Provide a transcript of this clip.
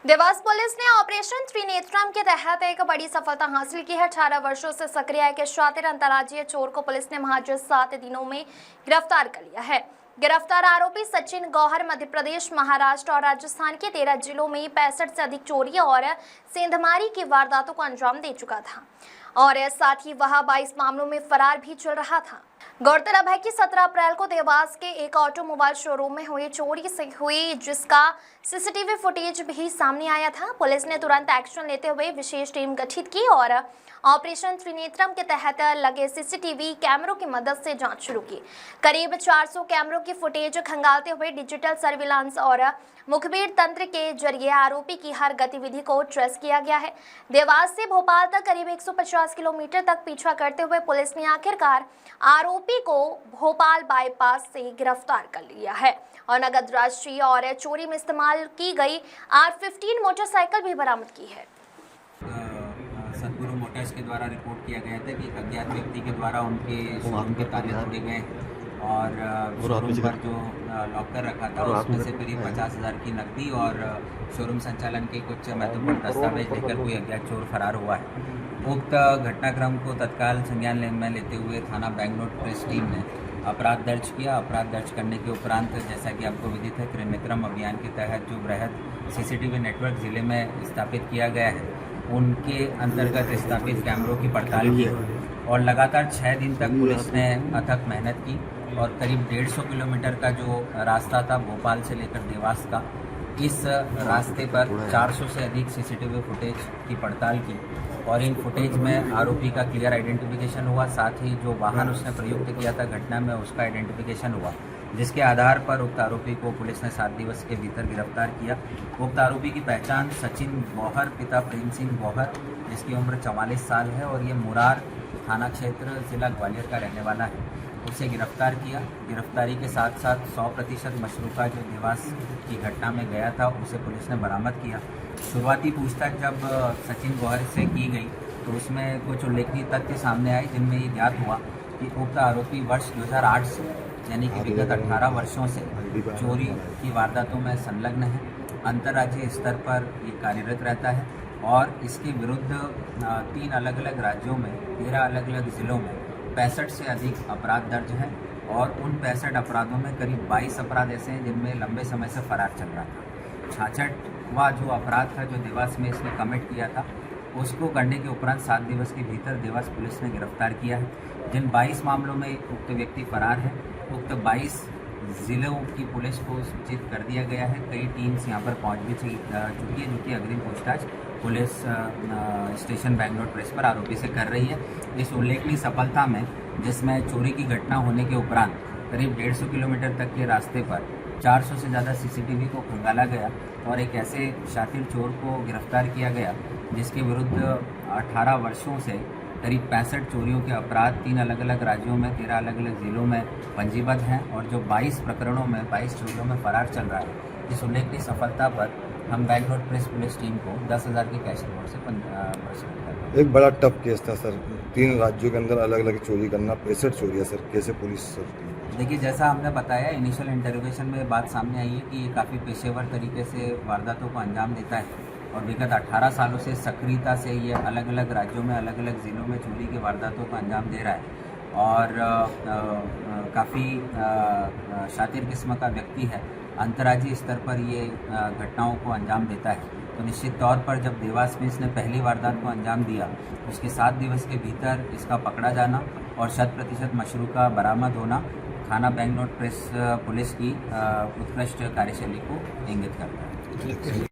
Dewas police ने operation त्रिनेत्रम के तहत एक बड़ी सफलता हासिल की है। 18 वर्षों से सक्रिय एक शातिर अंतर्राज्यीय चोर को पुलिस ने महज 7 दिनों में गिरफ्तार कर लिया है। गिरफ्तार आरोपी सचिन गौहर मध्य प्रदेश, महाराष्ट्र और राजस्थान के 13 जिलों में 65 से अधिक चोरी और सेंधमारी की वारदातों को अंजाम दे चुका था और साथ ही वह 22 मामलों में फरार भी चल रहा था। गौरतलब है कि 17 अप्रैल को देवास के एक ऑटोमोबाइल शोरूम में हुई चोरी से हुई, जिसका सीसीटीवी फुटेज भी सामने आया था। पुलिस ने तुरंत एक्शन लेते हुए विशेष टीम गठित की और ऑपरेशन त्रिनेत्रम के तहत लगे सीसीटीवी कैमरों की मदद से जांच शुरू की। करीब 400 कैमरों की फुटेज खंगालते हुए डिजिटल सर्विलांस और मुखबिर तंत्र के जरिए आरोपी की हर गतिविधि को ट्रेस किया गया है। देवास से भोपाल तक करीब 150 किलोमीटर तक पीछा करते हुए पुलिस ने आखिरकार आरोपी को भोपाल बाईपास से गिरफ्तार कर लिया है और नगद राशि और चोरी में इस्तेमाल की गई R15 मोटरसाइकिल भी बरामद की है। सदगुरु मोटर्स के द्वारा रिपोर्ट किया गया था कि एक अज्ञात व्यक्ति के द्वारा उनके शोरूम के ताले तोड़े गए और शोरूम पर जो लॉकर रखा था उसमें से करीब 50,000 की नकदी और शोरूम संचालन के कुछ महत्वपूर्ण दस्तावेज लेकर कोई अज्ञात चोर फरार हुआ है। उक्त घटनाक्रम को तत्काल संज्ञान में लेते हुए थाना बैंगलोर प्रेस टीम ने अपराध दर्ज किया। अपराध दर्ज करने के उपरांत, जैसा कि आपको विदित है, त्रिनेत्रम अभियान के तहत जो बृहद सीसीटीवी नेटवर्क जिले में स्थापित किया गया है, उनके अंतर्गत स्थापित कैमरों की पड़ताल की और लगातार 6 दिन तक पुलिस ने अथक मेहनत की और करीब 150 किलोमीटर का जो रास्ता था भोपाल से लेकर देवास का, इस रास्ते पर 400 से अधिक सीसीटीवी फुटेज की पड़ताल की और इन फुटेज में आरोपी का क्लियर आइडेंटिफिकेशन हुआ। साथ ही जो वाहन उसने प्रयुक्त किया था घटना में, उसका आइडेंटिफिकेशन हुआ, जिसके आधार पर उक्त आरोपी को पुलिस ने 7 दिवस के भीतर गिरफ्तार किया। उक्त आरोपी की पहचान सचिन गौहर पिता प्रेम सिंह गौहर, जिसकी उम्र 44 साल है और ये मुरार थाना क्षेत्र जिला ग्वालियर का रहने वाला है, उसे गिरफ्तार किया। गिरफ्तारी के साथ साथ 100% मशरूका जो देवास की घटना में गया था उसे पुलिस ने बरामद किया। शुरुआती पूछताछ जब सचिन गौहर से की गई तो उसमें कुछ उल्लेखनीय तथ्य सामने आए, जिनमें ये ज्ञात हुआ कि उक्त आरोपी वर्ष 2008 से, यानी कि विगत 18 वर्षों से चोरी की वारदातों में संलग्न है। अंतर्राज्यीय स्तर पर ये कार्यरत रहता है और इसके विरुद्ध 3 अलग अलग राज्यों में 13 अलग अलग जिलों में 65 से अधिक अपराध दर्ज हैं और उन 65 अपराधों में करीब 22 अपराध ऐसे हैं जिनमें लंबे समय से फरार चल रहा था। 66वां जो अपराध था जो देवास में इसने कमिट किया था, उसको करने के उपरांत 7 दिवस के भीतर देवास पुलिस ने गिरफ्तार किया है। जिन 22 मामलों में उक्त व्यक्ति फरार है, उक्त 22 जिलों की पुलिस को सूचित कर दिया गया है। कई टीम्स यहाँ पर पहुँच भी चुकी है, जो कि अग्रिम पूछताछ पुलिस स्टेशन बैंगलोर प्रेस पर आरोपी से कर रही है। इस उल्लेखनीय सफलता में, जिसमें चोरी की घटना होने के उपरांत करीब 150 किलोमीटर तक के रास्ते पर 400 से ज़्यादा सीसीटीवी को खंगाला गया और एक ऐसे शातिर चोर को गिरफ्तार किया गया जिसके विरुद्ध 18 वर्षों से करीब 65 चोरियों के अपराध 3 अलग अलग राज्यों में 13 अलग अलग जिलों में पंजीबद्ध हैं और जो 22 प्रकरणों में 22 चोरियों में फरार चल रहा है। इस उल्लेखनीय सफलता पर हम बैंगलोर प्रेस पुलिस टीम को 10,000 की कैश रिवॉर्ड से पुरस्कृत करते हैं। एक बड़ा टफ केस था सर, 3 राज्यों के अंदर अलग अलग चोरी करना, 65 चोरी है सर, कैसे पुलिस सर? देखिए, जैसा हमने बताया, इनिशियल इंटरोगेशन में बात सामने आई है कि ये काफ़ी पेशेवर तरीके से वारदातों को अंजाम देता है और विगत 18 सालों से सक्रियता से ये अलग अलग राज्यों में अलग अलग ज़िलों में चोरी की वारदातों को अंजाम दे रहा है और काफ़ी शातिर किस्म का व्यक्ति है। अंतर्राज्यीय स्तर पर ये घटनाओं को अंजाम देता है। तो निश्चित तौर पर जब देवास में इसने पहली वारदात को अंजाम दिया, उसके 7 दिवस के भीतर इसका पकड़ा जाना और 100% मशरूका बरामद होना थाना बैंगलोर प्रेस पुलिस की उत्कृष्ट कार्यशैली को इंगित करता है।